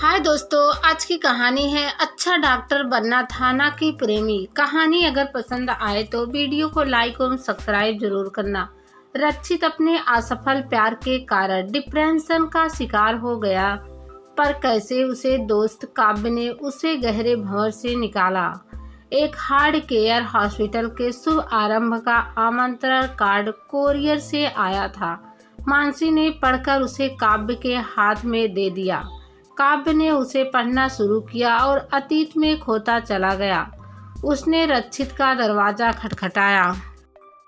हाय दोस्तों, आज की कहानी है अच्छा डॉक्टर बनना था ना कि प्रेमी। कहानी अगर पसंद आए तो वीडियो को लाइक और सब्सक्राइब जरूर करना। रक्षित अपने असफल प्यार के कारण डिप्रेशन का शिकार हो गया, पर कैसे उसे दोस्त काव्य ने उसे गहरे भंवर से निकाला। एक हार्ड केयर हॉस्पिटल के शुभ आरंभ का आमंत्रण कार्ड कोरियर से आया था। मानसी ने पढ़कर उसे काव्य के हाथ में दे दिया। काव्य ने उसे पढ़ना शुरू किया और अतीत में खोता चला गया। उसने रक्षित का दरवाजा खटखटाया।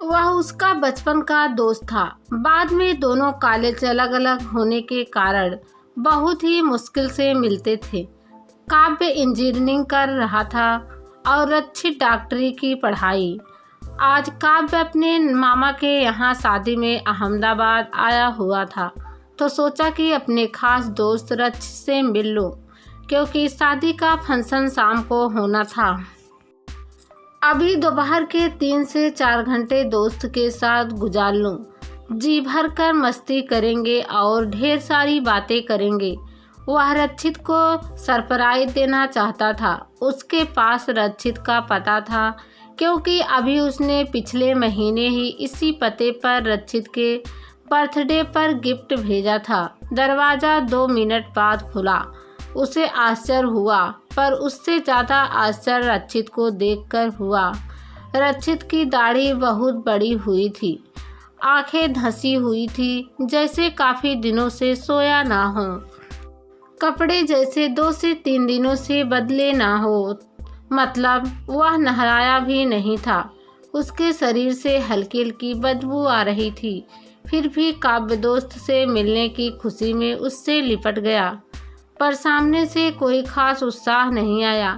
वह उसका बचपन का दोस्त था। बाद में दोनों कॉलेज अलग अलग होने के कारण बहुत ही मुश्किल से मिलते थे। काव्य इंजीनियरिंग कर रहा था और रक्षित डॉक्टरी की पढ़ाई। आज काव्य अपने मामा के यहाँ शादी में अहमदाबाद आया हुआ था, तो सोचा कि अपने खास दोस्त रक्षित से मिल लूं, क्योंकि शादी का फंक्शन शाम को होना था। अभी दोपहर के 3 से 4 घंटे दोस्त के साथ गुजार लूं। जी भर कर मस्ती करेंगे और ढेर सारी बातें करेंगे। वह रक्षित को सरप्राइज देना चाहता था। उसके पास रक्षित का पता था, क्योंकि अभी उसने पिछले महीने ही इसी पते पर रक्षित के बर्थडे पर गिफ्ट भेजा था। दरवाज़ा 2 मिनट बाद खुला। उसे आश्चर्य हुआ, पर उससे ज़्यादा आश्चर्य रक्षित को देखकर हुआ। रक्षित की दाढ़ी बहुत बड़ी हुई थी, आंखें धंसी हुई थी, जैसे काफ़ी दिनों से सोया ना हो। कपड़े जैसे 2 से 3 दिनों से बदले ना हो, मतलब वह नहलाया भी नहीं था। उसके शरीर से हल्की हल्की बदबू आ रही थी। फिर भी काव्य दोस्त से मिलने की खुशी में उससे लिपट गया, पर सामने से कोई खास उत्साह नहीं आया।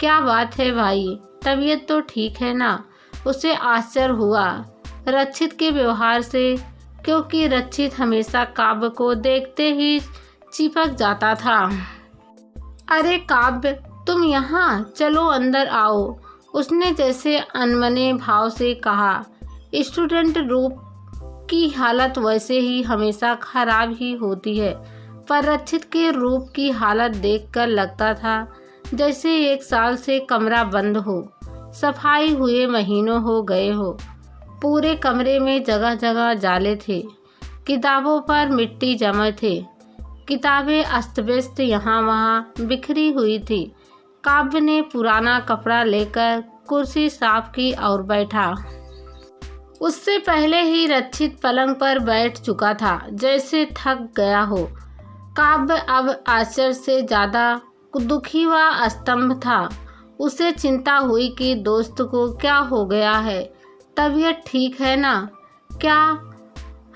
क्या बात है भाई, तबीयत तो ठीक है ना? उसे आश्चर्य हुआ रक्षित के व्यवहार से, क्योंकि रक्षित हमेशा काव्य को देखते ही चिपक जाता था। अरे काव्य, तुम यहाँ, चलो अंदर आओ, उसने जैसे अनमने भाव से कहा। स्टूडेंट रूप की हालत वैसे ही हमेशा खराब ही होती है, पर रक्षित के रूप की हालत देखकर लगता था जैसे 1 साल से कमरा बंद हो, सफाई हुए महीनों हो गए हो। पूरे कमरे में जगह जगह जाले थे, किताबों पर मिट्टी जमे थे, किताबें अस्त व्यस्त यहाँ वहाँ बिखरी हुई थी। काव्य ने पुराना कपड़ा लेकर कुर्सी साफ की और बैठा। उससे पहले ही रक्षित पलंग पर बैठ चुका था, जैसे थक गया हो। काव्य अब आश्चर्य से ज़्यादा दुखी व स्तंभ था। उसे चिंता हुई कि दोस्त को क्या हो गया है, तबीयत ठीक है ना? क्या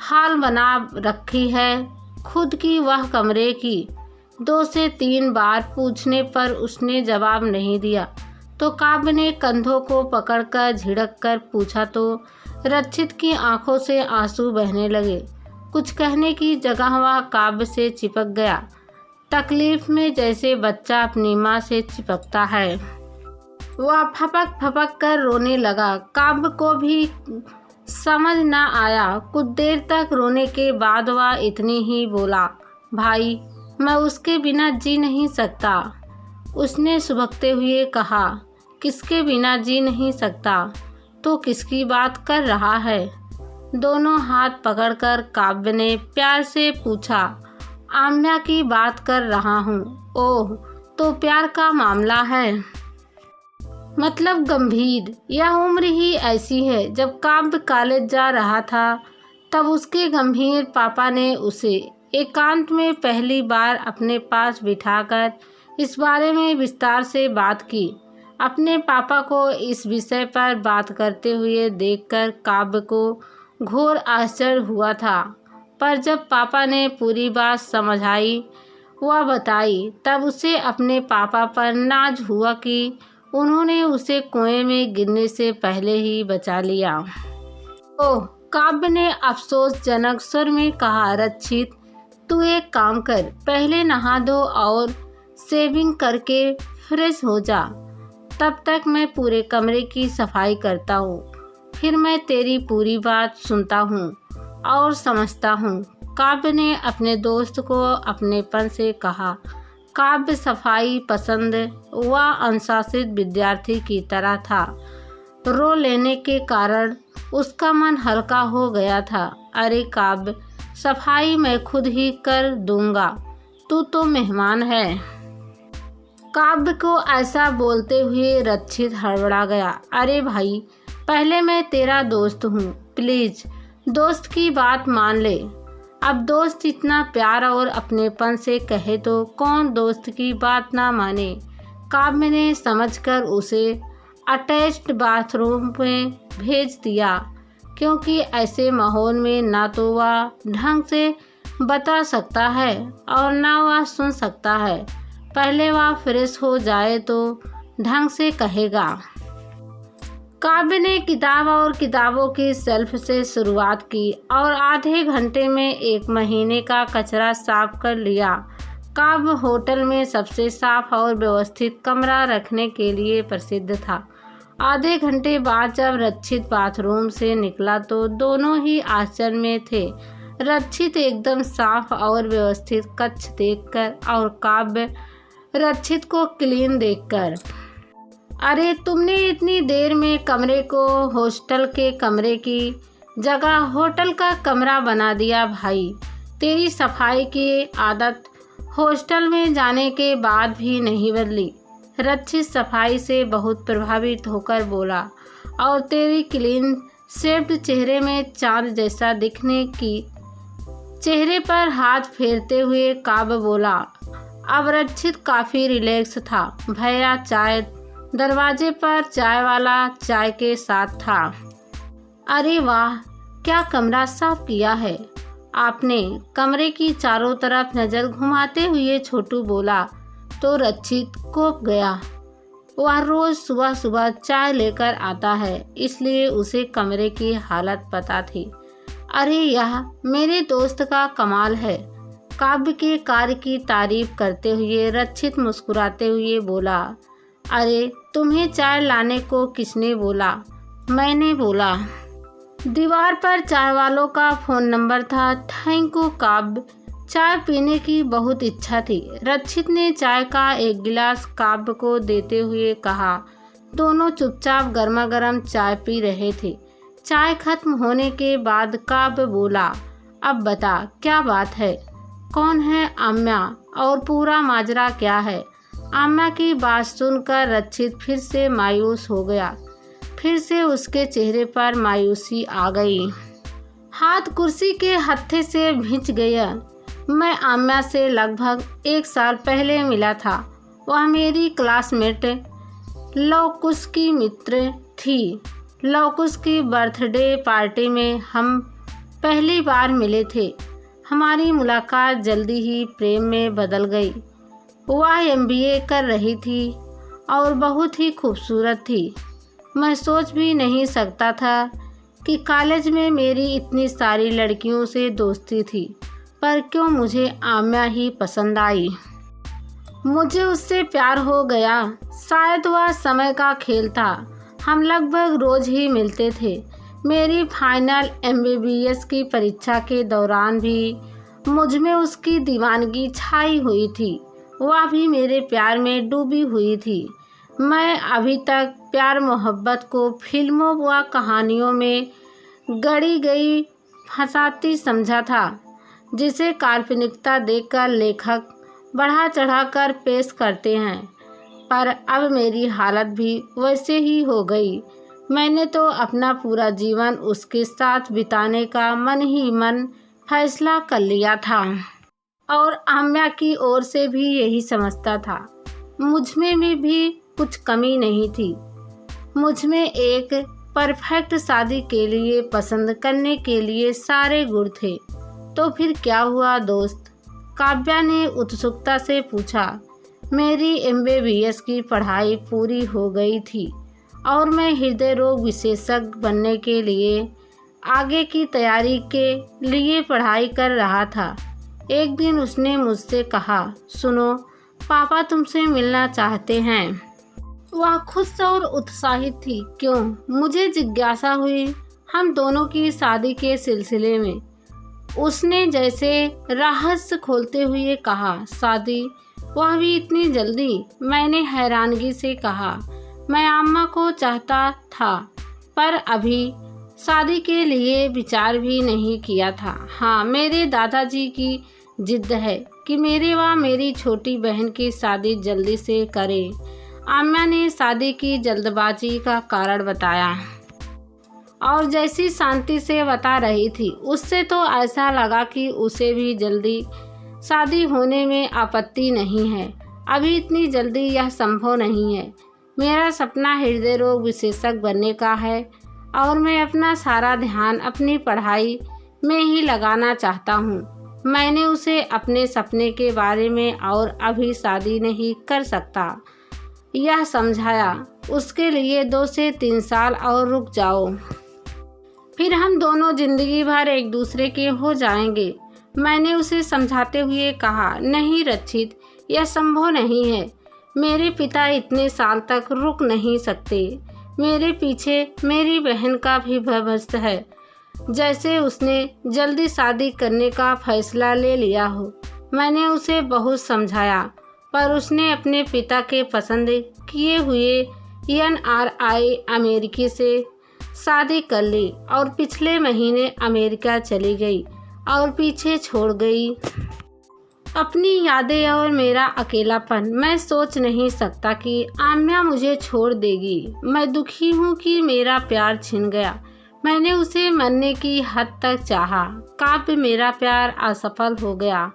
हाल बना रखी है खुद की वह कमरे की? 2 से 3 बार पूछने पर उसने जवाब नहीं दिया, तो काव्य ने कंधों को पकड़कर झिड़क कर पूछा, तो रक्षित की आंखों से आंसू बहने लगे। कुछ कहने की जगह वह काव्य से चिपक गया, तकलीफ में जैसे बच्चा अपनी माँ से चिपकता है। वह फपक फपक कर रोने लगा। काव्य को भी समझ न आया। कुछ देर तक रोने के बाद वह इतनी ही बोला, भाई, मैं उसके बिना जी नहीं सकता। उसने सुबकते हुए कहा, किसके बिना जी नहीं सकता? तो किसकी बात कर रहा है? दोनों हाथ पकड़कर काव्य ने प्यार से पूछा। आम्या की बात कर रहा हूँ। ओह, तो प्यार का मामला है? मतलब गंभीर? यह उम्र ही ऐसी है। जब काव्य कॉलेज जा रहा था, तब उसके गंभीर पापा ने उसे एकांत में पहली बार अपने पास बिठाकर इस बारे में विस्तार से बात की। अपने पापा को इस विषय पर बात करते हुए देखकर काव्य को घोर आश्चर्य हुआ था, पर जब पापा ने पूरी बात समझाई व बताई, तब उसे अपने पापा पर नाज हुआ कि उन्होंने उसे कुएं में गिरने से पहले ही बचा लिया। ओह, काव्य ने अफसोसजनक स्वर में कहा, रक्षित, तू एक काम कर, पहले नहा दो और शेविंग करके फ्रेश हो जा। तब तक मैं पूरे कमरे की सफाई करता हूँ, फिर मैं तेरी पूरी बात सुनता हूँ और समझता हूँ। काव्य ने अपने दोस्त को अपनेपन से कहा। काव्य सफाई पसंद व अनुशासित विद्यार्थी की तरह था। रो लेने के कारण उसका मन हल्का हो गया था। अरे काव्य, सफाई मैं खुद ही कर दूंगा, तू तो मेहमान है। काव्य को ऐसा बोलते हुए रक्षित हड़बड़ा गया। अरे भाई, पहले मैं तेरा दोस्त हूँ, प्लीज दोस्त की बात मान ले। अब दोस्त इतना प्यार और अपनेपन से कहे तो कौन दोस्त की बात ना माने। काव्य ने समझकर उसे अटैच्ड बाथरूम में भेज दिया, क्योंकि ऐसे माहौल में ना तो वह ढंग से बता सकता है और ना वह सुन सकता है। पहले वह फ्रेश हो जाए तो ढंग से कहेगा। काव्य ने किताब और किताबों की शेल्फ से शुरुआत की और आधे घंटे में 1 महीने का कचरा साफ कर लिया। काव्य होटल में सबसे साफ और व्यवस्थित कमरा रखने के लिए प्रसिद्ध था। आधे घंटे बाद जब रक्षित बाथरूम से निकला तो दोनों ही आश्चर्य में थे। रक्षित एकदम साफ और व्यवस्थित कक्ष देखकर और काव्य रक्षित को क्लीन देखकर। अरे तुमने इतनी देर में कमरे को हॉस्टल के कमरे की जगह होटल का कमरा बना दिया भाई। तेरी सफाई की आदत हॉस्टल में जाने के बाद भी नहीं बदली। रक्षित सफाई से बहुत प्रभावित होकर बोला और तेरी क्लीन शेव्ड चेहरे में चांद जैसा दिखने की चेहरे पर हाथ फेरते हुए काव्य बोला। अब रक्षित काफ़ी रिलैक्स था। भैया चाय। दरवाजे पर चाय वाला चाय के साथ था। अरे वाह, क्या कमरा साफ किया है आपने। कमरे की चारों तरफ नज़र घुमाते हुए छोटू बोला तो रक्षित कोप गया। वह रोज़ सुबह सुबह चाय लेकर आता है, इसलिए उसे कमरे की हालत पता थी। अरे यह मेरे दोस्त का कमाल है। काव्य के कार्य की तारीफ करते हुए रक्षित मुस्कुराते हुए बोला। अरे तुम्हें चाय लाने को किसने बोला। मैंने बोला। दीवार पर चाय वालों का फ़ोन नंबर था। थैंक यू काव्य, चाय पीने की बहुत इच्छा थी। रक्षित ने चाय का 1 गिलास काव्य को देते हुए कहा। दोनों चुपचाप गर्मा गर्म चाय पी रहे थे। चाय खत्म होने के बाद काव्य बोला, अब बता क्या बात है, कौन है आम्या और पूरा माजरा क्या है। आम्या की बात सुनकर रक्षित फिर से मायूस हो गया। फिर से उसके चेहरे पर मायूसी आ गई। हाथ कुर्सी के हत्थे से भींच गया। मैं आम्या से लगभग 1 साल पहले मिला था। वह मेरी क्लासमेट लवकुश की मित्र थी। लवकुश की बर्थडे पार्टी में हम पहली बार मिले थे। हमारी मुलाकात जल्दी ही प्रेम में बदल गई। वह MBA कर रही थी और बहुत ही खूबसूरत थी। मैं सोच भी नहीं सकता था कि कॉलेज में मेरी इतनी सारी लड़कियों से दोस्ती थी, पर क्यों मुझे आम्या ही पसंद आई। मुझे उससे प्यार हो गया। शायद वह समय का खेल था। हम लगभग रोज़ ही मिलते थे। मेरी फाइनल MBBS की परीक्षा के दौरान भी मुझ में उसकी दीवानगी छाई हुई थी। वह भी मेरे प्यार में डूबी हुई थी। मैं अभी तक प्यार मोहब्बत को फिल्मों व कहानियों में गढ़ी गई फंसाती समझा था, जिसे काल्पनिकता देकर लेखक बढ़ा चढ़ाकर पेश करते हैं। पर अब मेरी हालत भी वैसे ही हो गई। मैंने तो अपना पूरा जीवन उसके साथ बिताने का मन ही मन फैसला कर लिया था और आम्या की ओर से भी यही समझता था। मुझ में भी कुछ कमी नहीं थी। मुझ में एक परफेक्ट शादी के लिए पसंद करने के लिए सारे गुण थे। तो फिर क्या हुआ दोस्त? काव्या ने उत्सुकता से पूछा। मेरी MBBS की पढ़ाई पूरी हो गई थी और मैं हृदय रोग विशेषज्ञ बनने के लिए आगे की तैयारी के लिए पढ़ाई कर रहा था। एक दिन उसने मुझसे कहा, सुनो पापा तुमसे मिलना चाहते हैं। वह खुश और उत्साहित थी। क्यों? मुझे जिज्ञासा हुई। हम दोनों की शादी के सिलसिले में। उसने जैसे रहस्य खोलते हुए कहा, शादी? वह भी इतनी जल्दी? मैंने हैरानगी से कहा। मैं अम्मा को चाहता था, पर अभी शादी के लिए विचार भी नहीं किया था। हाँ, मेरे दादाजी की जिद है कि मेरे व मेरी छोटी बहन की शादी जल्दी से करें। अम्मा ने शादी की जल्दबाजी का कारण बताया और जैसी शांति से बता रही थी, उससे तो ऐसा लगा कि उसे भी जल्दी शादी होने में आपत्ति नहीं है। अभी इतनी जल्दी यह संभव नहीं है। मेरा सपना हृदय रोग विशेषज्ञ बनने का है और मैं अपना सारा ध्यान अपनी पढ़ाई में ही लगाना चाहता हूँ। मैंने उसे अपने सपने के बारे में और अभी शादी नहीं कर सकता यह समझाया। उसके लिए 2 से 3 साल और रुक जाओ, फिर हम दोनों जिंदगी भर एक दूसरे के हो जाएंगे। मैंने उसे समझाते हुए कहा, नहीं रक्षित, यह संभव नहीं है। मेरे पिता इतने साल तक रुक नहीं सकते। मेरे पीछे मेरी बहन का भी भविष्य है। जैसे उसने जल्दी शादी करने का फैसला ले लिया हो। मैंने उसे बहुत समझाया, पर उसने अपने पिता के पसंद किए हुए NRI अमेरिकी से शादी कर ली और पिछले महीने अमेरिका चली गई और पीछे छोड़ गई अपनी यादें और मेरा अकेलापन। मैं सोच नहीं सकता कि आम्या मुझे छोड़ देगी। मैं दुखी हूँ कि मेरा प्यार छिन गया। मैंने उसे मरने की हद तक चाहा। काव्य मेरा प्यार असफल हो गया।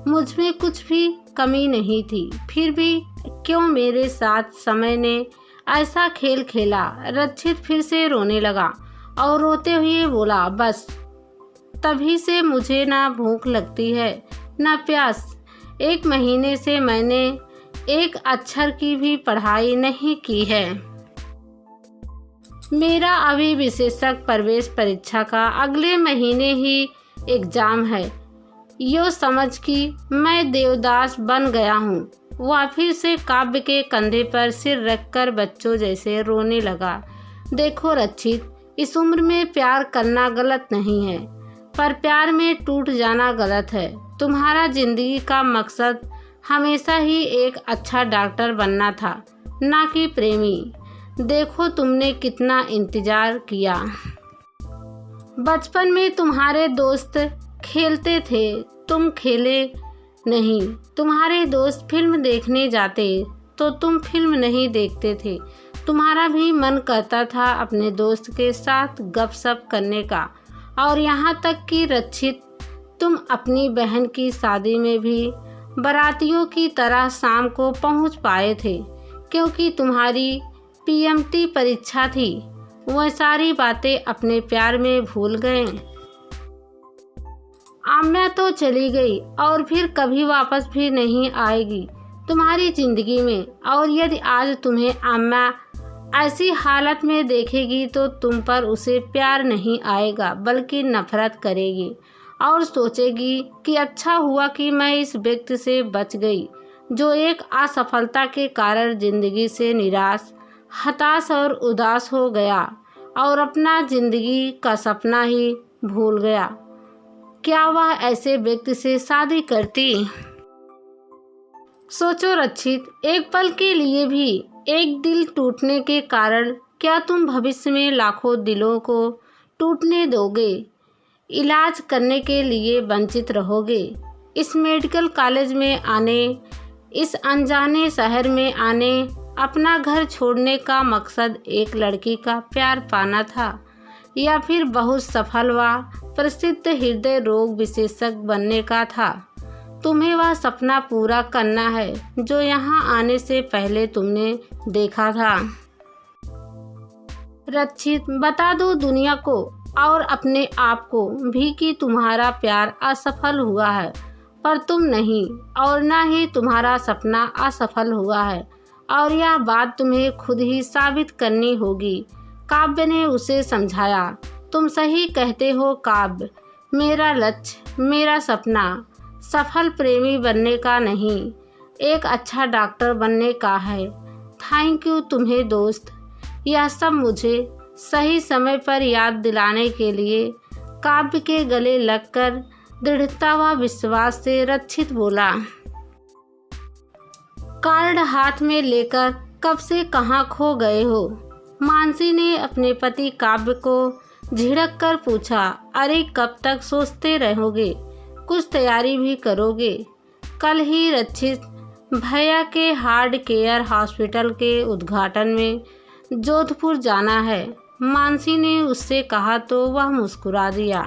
मुझमें कुछ भी कमी नहीं थी, फिर भी क्यों मेरे साथ समय ने ऐसा खेल खेला। रक्षित फिर से रोने लगा और रोते हुए बोला, बस तभी से मुझे ना भूख लगती है ना प्यास। 1 महीने से मैंने एक अक्षर की भी पढ़ाई नहीं की है। मेरा अभी विशेषज्ञ प्रवेश परीक्षा का अगले महीने ही एग्जाम है। यो समझ कि मैं देवदास बन गया हूँ। वह फिर से काव्य के कंधे पर सिर रखकर बच्चों जैसे रोने लगा। देखो रक्षित, इस उम्र में प्यार करना गलत नहीं है, पर प्यार में टूट जाना गलत है। तुम्हारा जिंदगी का मकसद हमेशा ही एक अच्छा डॉक्टर बनना था, ना कि प्रेमी। देखो तुमने कितना इंतजार किया। बचपन में तुम्हारे दोस्त खेलते थे, तुम खेले नहीं। तुम्हारे दोस्त फिल्म देखने जाते तो तुम फिल्म नहीं देखते थे। तुम्हारा भी मन करता था अपने दोस्त के साथ गपशप करने का। और यहाँ तक कि रक्षित, तुम अपनी बहन की शादी में भी बारातियों की तरह शाम को पहुँच पाए थे, क्योंकि तुम्हारी PMT परीक्षा थी। वह सारी बातें अपने प्यार में भूल गए। आम्या तो चली गई और फिर कभी वापस भी नहीं आएगी तुम्हारी जिंदगी में। और यदि आज तुम्हें आम्या ऐसी हालत में देखेगी तो तुम पर उसे प्यार नहीं आएगा, बल्कि नफरत करेगी और सोचेगी कि अच्छा हुआ कि मैं इस व्यक्ति से बच गई, जो एक असफलता के कारण जिंदगी से निराश, हताश और उदास हो गया और अपना जिंदगी का सपना ही भूल गया। क्या वह ऐसे व्यक्ति से शादी करती? सोचो रक्षित, एक पल के लिए भी एक दिल टूटने के कारण क्या तुम भविष्य में लाखों दिलों को टूटने दोगे? इलाज करने के लिए वंचित रहोगे। इस मेडिकल कॉलेज में आने, इस अनजाने शहर में आने, अपना घर छोड़ने का मकसद एक लड़की का प्यार पाना था, या फिर बहुत सफल व प्रसिद्ध हृदय रोग विशेषज्ञ बनने का था? तुम्हें वह सपना पूरा करना है जो यहाँ आने से पहले तुमने देखा था। रक्षित, बता दो दुनिया को और अपने आप को भी कि तुम्हारा प्यार असफल हुआ है, पर तुम नहीं, और न ही तुम्हारा सपना असफल हुआ है, और यह बात तुम्हें खुद ही साबित करनी होगी। काव्य ने उसे समझाया। तुम सही कहते हो काव्य, मेरा लक्ष्य, मेरा सपना सफल प्रेमी बनने का नहीं, एक अच्छा डॉक्टर बनने का है। थैंक यू तुम्हें दोस्त, यह सब मुझे सही समय पर याद दिलाने के लिए। काव्य के गले लगकर दृढ़ता व विश्वास से रक्षित बोला। कार्ड हाथ में लेकर कब से कहाँ खो गए हो? मानसी ने अपने पति काव्य को झिड़क कर पूछा। अरे कब तक सोचते रहोगे? कुछ तैयारी भी करोगे? कल ही रक्षित भैया के हार्ट केयर हॉस्पिटल के उद्घाटन में जोधपुर जाना है, मानसी ने उससे कहा तो वह मुस्कुरा दिया।